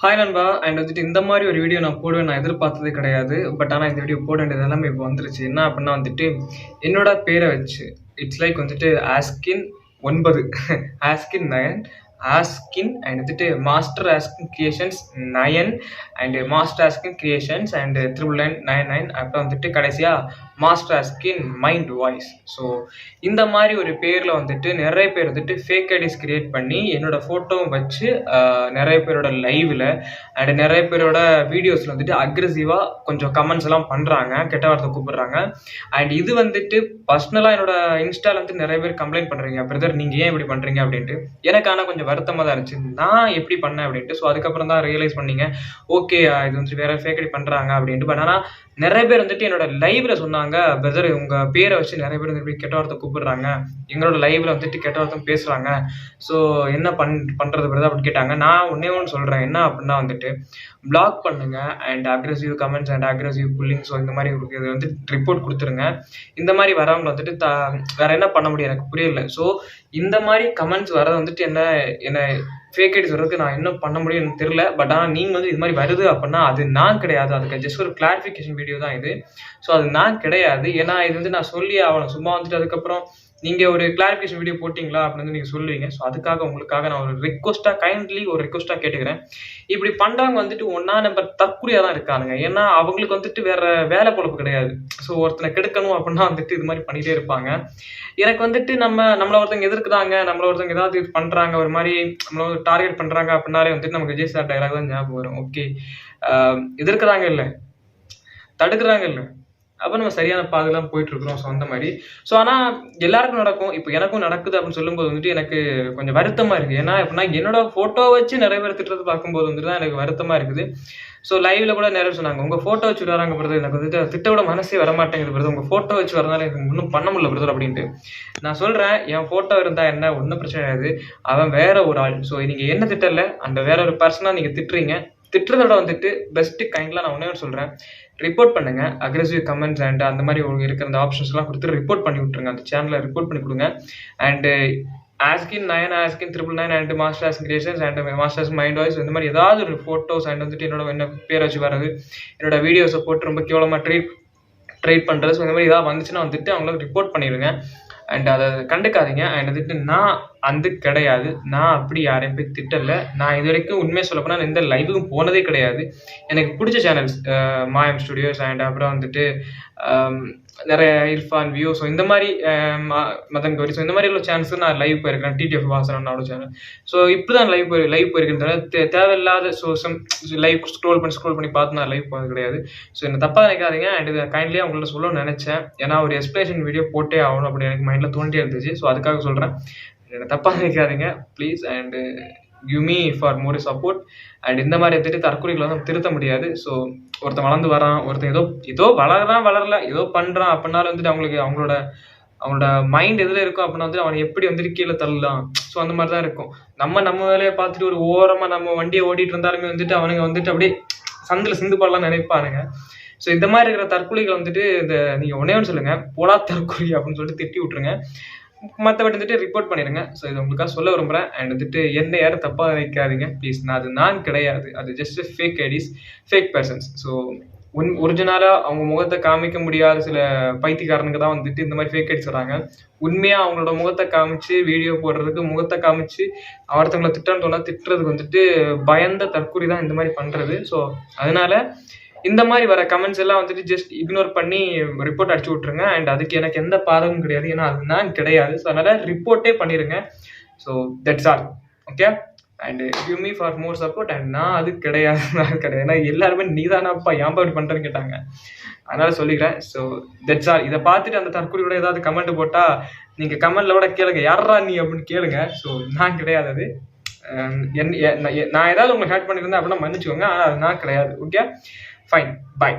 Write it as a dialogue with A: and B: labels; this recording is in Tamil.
A: ஹாய் நண்பா. அண்ட் வந்துட்டு இந்த மாதிரி ஒரு வீடியோ நான் போடுவேன் நான் எதிர்பார்த்ததே கிடையாது. பட் ஆனால் இந்த வீடியோ போட வேண்டியது எல்லாமே இப்போ வந்துருச்சு. என்ன அப்படின்னா வந்துட்டு என்னோட பேரை வச்சு இட்ஸ் லைக் வந்துட்டு ஆஸ்கின் 9 ஆஸ்கின் 9 ஆஸ்கின் அண்ட் வந்துட்டு master Askin creations 9 and master Askin creations and 999 அப்புறம் வந்துட்டு கடைசியாக master Askin mind voice. So இந்த மாதிரி ஒரு பேரில் வந்துட்டு நிறைய பேர் வந்துட்டு ஃபேக் ஐடிஸ் கிரியேட் பண்ணி என்னோட ஃபோட்டோவும் வச்சு நிறைய பேரோட லைவில் அண்ட் நிறைய பேரோட வீடியோஸில் வந்துட்டு அக்ரெசிவாக கொஞ்சம் கமெண்ட்ஸ் எல்லாம் பண்ணுறாங்க, கெட்ட வார்த்தை கூப்பிடுறாங்க. அண்ட் இது வந்துட்டு பர்சனலாக என்னோட இன்ஸ்டாவில் வந்து நிறைய பேர் கம்ப்ளைண்ட் பண்ணுறீங்க, பிரதர் நீங்கள் ஏன் இப்படி பண்ணுறீங்க அப்படின்ட்டு. எனக்கு ஆனால் கொஞ்சம் வருத்தமாக தான் இருந்துச்சு, நான் எப்படி பண்ணேன் அப்படின்ட்டு. ஸோ அதுக்கப்புறம் தான் ரியலைஸ் பண்ணீங்க, ஓகே இது வந்துட்டு வேற ஃபேக் ஐடி பண்ணுறாங்க அப்படின்ட்டு. பட் ஆனால் நிறைய பேர் வந்துட்டு என்னோட லைவ்ல சொன்னாங்க, பிரதர் உங்க பேரை வச்சு நிறைய பேர் வந்து கெட்ட வார்த்தை கூப்பிடுறாங்க, எங்களோட லைவ்ல வந்துட்டு கெட்ட வார்த்தை பேசுறாங்க, ஸோ என்ன பண்றது பிரதர் அப்படின்னு கேட்டாங்க. நான் ஒன்னே ஒன்று சொல்றேன், என்ன அப்படின்னா வந்துட்டு பிளாக் பண்ணுங்க and aggressive comments and aggressive bullying. So இந்த மாதிரி இது வந்து ரிப்போர்ட் கொடுத்துருங்க. இந்த மாதிரி வரவங்க வந்துட்டு வேற என்ன பண்ண முடியும் எனக்கு புரியல. ஸோ இந்த மாதிரி கமெண்ட்ஸ் வரது வந்துட்டு என்ன ஃபேக் ஐடிஸ் வர்றதுக்கு நான் என்ன பண்ண முடியும்னு எனக்கு தெரியல. பட் ஆனால் நீங்கள் வந்து இது மாதிரி வருது அப்படின்னா அது நான் கிடையாது, அதுக்கு ஜஸ்ட் ஒரு கிளாரிஃபிகேஷன் வீடியோ தான் இது. ஸோ அது நான் கிடையாது. ஏன்னா இது வந்து நான் சொல்லி ஆகணும். சும்மா வந்துட்டு அதுக்கப்புறம் நீங்கள் ஒரு கிளாரிஃபிகேஷன் வீடியோ போட்டிங்களா அப்படின்னு வந்து நீங்கள் சொல்லுவீங்க. ஸோ அதுக்காக உங்களுக்காக நான் ஒரு கைண்ட்லி ஒரு ரிக்வஸ்ட்டாக கேட்டுக்கிறேன். இப்படி பண்ணுறவங்க வந்துட்டு ஒன்றா நம்பர் தற்குறியாக தான் இருக்கானுங்க. ஏன்னா அவங்களுக்கு வந்துட்டு வேற வேலை பொழப்பு கிடையாது. ஸோ ஒருத்தனை கெடுக்கணும் அப்படின்னா வந்துட்டு இது மாதிரி பண்ணிகிட்டே இருப்பாங்க. எனக்கு வந்துட்டு நம்மளை ஒருத்தவங்க எதிர்க்குறாங்க, நம்மளை ஒருத்தவங்க ஏதாவது இது பண்ணுறாங்க, ஒரு மாதிரி நம்மளை வந்து டார்கெட் பண்ணுறாங்க அப்படின்னாலே வந்துட்டு நமக்கு விஜய் சார் டைலாக் தான் ஞாபகம் வரும். ஓகே எதிர்க்கிறாங்க இல்லை, தடுக்கிறாங்க இல்லை, அப்போ நம்ம சரியான பாதைலாம் போயிட்டு இருக்கிறோம். ஸோ அந்த மாதிரி. ஸோ ஆனால் எல்லாருக்கும் நடக்கும். இப்போ எனக்கும் நடக்குது அப்படின்னு சொல்லும்போது வந்துட்டு எனக்கு கொஞ்சம் வருத்தமாக இருக்குது. ஏன்னா எப்படின்னா என்னோட ஃபோட்டோ வச்சு நிறைய பேர் திட்டுறது பார்க்கும்போது வந்துட்டு தான் எனக்கு வருத்தமாக இருக்குது. ஸோ லைவ்ல கூட நிறைய சொன்னாங்க, உங்கள் ஃபோட்டோ வச்சு வராங்க பிரதர், எனக்கு வந்துட்டு திட்டோட மனசே வரமாட்டேங்குது பிரதர், உங்கள் ஃபோட்டோ வச்சு வரனால எனக்கு ஒன்றும் பண்ண முடியல பிரதர் அப்படின்ட்டு. நான் சொல்கிறேன், என் ஃபோட்டோ இருந்தால் என்ன, ஒன்றும் பிரச்சனை கிடையாது, அவன் வேற ஒரு ஆள். ஸோ நீங்கள் என்ன திட்டல, அந்த வேற ஒரு பர்சனாக நீங்கள் திட்டுறீங்க. திட்டுறதோட வந்துட்டு பெஸ்ட்டு கைண்ட்லாம் நான் ஒன்றே சொல்கிறேன், ரிப்போர்ட் பண்ணுங்க. அக்ரெசிவ் கமெண்ட்ஸ் அண்ட் அந்த மாதிரி இருக்கிற அந்த ஆப்ஷன்ஸ்லாம் கொடுத்து ரிப்போர்ட் பண்ணி விட்டுருங்க, அந்த சேனலை ரிப்போர்ட் பண்ணி கொடுங்க. And Askin 9 Askin 999 and master Askin creations and masters mind voice இந்த மாதிரி ஏதாவது ஒரு ஃபோட்டோஸ் அண்ட் வந்துட்டு என்ன பேர் வச்சு வர்றது, என்னோட வீடியோஸை போட்டு ரொம்ப கேவலமாக ட்ரீட் பண்ணுறது, ஸோ இந்த மாதிரி ஏதாவது வந்துச்சுன்னா வந்துட்டு அவங்களுக்கு ரிப்போர்ட் பண்ணிடுங்க. அண்ட் அதை கண்டுக்காதீங்க. அண்ட் வந்துட்டு நான் அந்த கிடையாது, நான் அப்படி யாரையும் போய் திட்டலை. நான் இது வரைக்கும் உண்மையை சொல்ல போனால் எந்த லைவுக்கும் போனதே கிடையாது. எனக்கு பிடிச்ச சேனல்ஸ் மாயம் ஸ்டுடியோஸ் அண்ட் அப்புறம் வந்துட்டு நிறைய இர்ஃபான் வியூ, ஸோ இந்த மாதிரி மதன் கௌரி, ஸோ இந்த மாதிரி உள்ள சேனல்ஸ் நான் லைவ் போயிருக்கேன். TTF வாசனோட channel. ஸோ இப்போ தான் லைவ் போயிருக்கேன். தேவையில்லாத லைவ் ஸ்க்ரோல் பண்ணி பார்த்து நான் லைவ் போனது கிடையாது. ஸோ என்ன தப்பாக நினைக்காதீங்க. அண்ட் இதை கைண்ட்லியாக உங்கள்ட்ட சொல்லணும்னு நினச்சேன். ஏன்னா ஒரு எக்ஸ்பிளேஷன் வீடியோ போட்டே ஆகணும் அப்படின்னு எனக்கு மைண்டில் தோண்டியே இருந்துச்சு. ஸோ அதுக்காக சொல்கிறேன், என்னை தப்பாக நினைக்காதீங்க please. And give me for more support. And இந்த மாதிரி வந்துட்டு தற்கொலைகளை வந்து திருத்த முடியாது. ஸோ ஒருத்தன் வளர்ந்து வரான், ஒருத்தன் ஏதோ வளரல, ஏதோ பண்ணுறான் அப்படின்னாலும் வந்துட்டு அவங்களோட மைண்ட் எதில் இருக்கும் அப்படின்னா வந்து அவனை எப்படி வந்துட்டு கீழே தள்ளலாம். ஸோ அந்த மாதிரி தான் இருக்கும். நம்ம வேலையை பார்த்துட்டு ஒரு ஓரமாக நம்ம வண்டியை ஓடிட்டு இருந்தாலுமே வந்துட்டு அவனுங்க வந்துட்டு அப்படியே சந்தில் சிந்து பாடலாம் நினைப்பானுங்க. ஸோ இந்த மாதிரி இருக்கிற தற்கொலைகளை வந்துட்டு நீங்கள் ஒன்னே ஒன்று சொல்லுங்கள், போடா தற்கொலை அப்படின்னு சொல்லிட்டு திட்டி விட்டுருங்க. மற்றபடி வந்துட்டு ரிப்போர்ட் பண்ணிடுங்க. ஸோ இது உங்களுக்காக சொல்ல விரும்புகிறேன். அண்ட் வந்துட்டு என்ன யாரும் தப்பாக நினைக்காதீங்க ப்ளீஸ். நான் கிடையாது, அது just fake IDs, fake persons. So ஒரிஜினலாக அவங்க முகத்தை காமிக்க முடியாத சில பைத்தியக்காரனுக்கு தான் வந்துட்டு இந்த மாதிரி ஃபேக் ஐடிஸ் வராங்க. உண்மையாக அவங்களோட முகத்தை காமிச்சு வீடியோ போடுறதுக்கு, முகத்தை காமிச்சு ஒருத்தவங்களை திட்டுறதுக்கு வந்துட்டு பயந்த தற்கொலை தான் இந்த மாதிரி பண்ணுறது. ஸோ அதனால இந்த மாதிரி வர கமெண்ட்ஸ் எல்லாம் வந்துட்டு ஜஸ்ட் இக்னோர் பண்ணி ரிப்போர்ட் அடிச்சு விட்ருங்க. அண்ட் அதுக்கு எனக்கு எந்த பாதமும் கிடையாது, ஏன்னா அது நான் கிடையாது. ஸோ அதனால் ரிப்போர்ட்டே பண்ணிடுங்க. So that's all. Okay. And give me for more support. And நான் அது கிடையாது. ஏன்னா எல்லாருமே நீதானாப்பா ஏன்பா இப்படி பண்ணுறேன்னு கேட்டாங்க, அதனால் சொல்லிக்கிறேன். So that's all. இதை பார்த்துட்டு அந்த தற்கொலையோட ஏதாவது கமெண்ட் போட்டால் நீங்கள் கமெண்ட்டில் கூட கேளுங்க, யாரா நீ அப்படின்னு கேளுங்க. ஸோ நான் கிடையாது அது. நான் ஏதாவது உங்களுக்கு ஹேட் பண்ணியிருந்தேன் அப்படின்னா மன்னிச்சுக்கோங்க, ஆனால் அது நான் கிடையாது. ஓகே ஃபைன், பாய்.